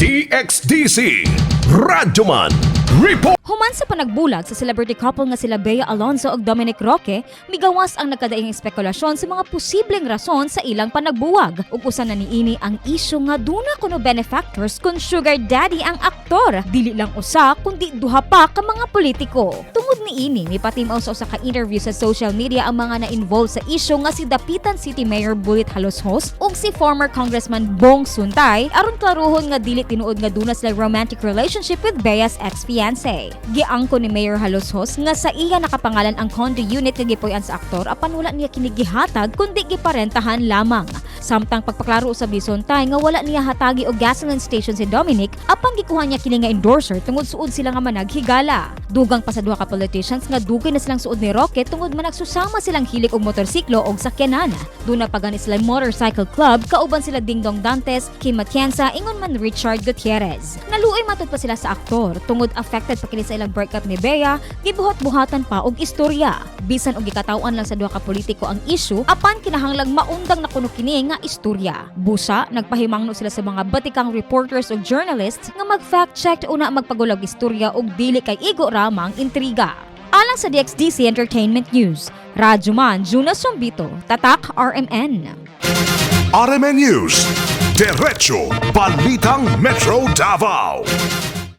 DXDC Radyoman Report. Human sa panagbulag sa celebrity couple nga sila Bea Alonzo ug Dominic Roque, migawas ang nagkadaing espekulasyon sa mga posibleng rason sa ilang panagbuwag. Ug usa na niini ang isyu nga duna kuno benefactors kun sugar daddy ang aktor. Dili lang usa kundi duha pa ka mga politiko. Tungod niini, mipatimaw sa usa ka interview sa social media ang mga na-involve sa isyu nga si Dapitan City Mayor Bulit Haloshos ug si former Congressman Bong Suntay aron klaruhon nga dili tinuod nga duna sila romantic relationship with Bea's ex-fiancé. Giangko ni Mayor Haloshos nga sa iya nakapangalan ang condo unit nga gipuy-an sa aktor apan wala niya kini gihatag kundi giparentahan lamang. Samtang pagpaklaro sa Suntay nga wala niya hatagi og gasoline station si Dominic apan gikuha niya kini nga endorser tungod suod sila nga managhigala. Dugang pa sa duha ka politicians nga dugay na silang suod ni Roque tungod man nagsusama silang hilig og motorsiklo og sakyanan. Duna pa gani sila motorcycle club kauban sila Dingdong Dantes, Kim Atienza, ingon man Richard Gutierrez. Naluoy matud pa sila sa aktor tungod affected pa kini sa ilang breakup ni Bea, gibuhat-buhatan pa og istorya. Bisan og gikatawan lang sa duha ka politiko ang issue, apan kinahanglang maundang na kuno kini nga istorya. Busa, nagpahimangno sila sa mga batikang reporters ug journalists nga mag-fact check una magpagulag istorya ug dili kay igo ramang intriga. Alang sa DXDC Entertainment News, Radyoman Juna Sombito, Tatak RMN. RMN News, Diretso Balitang Metro Davao.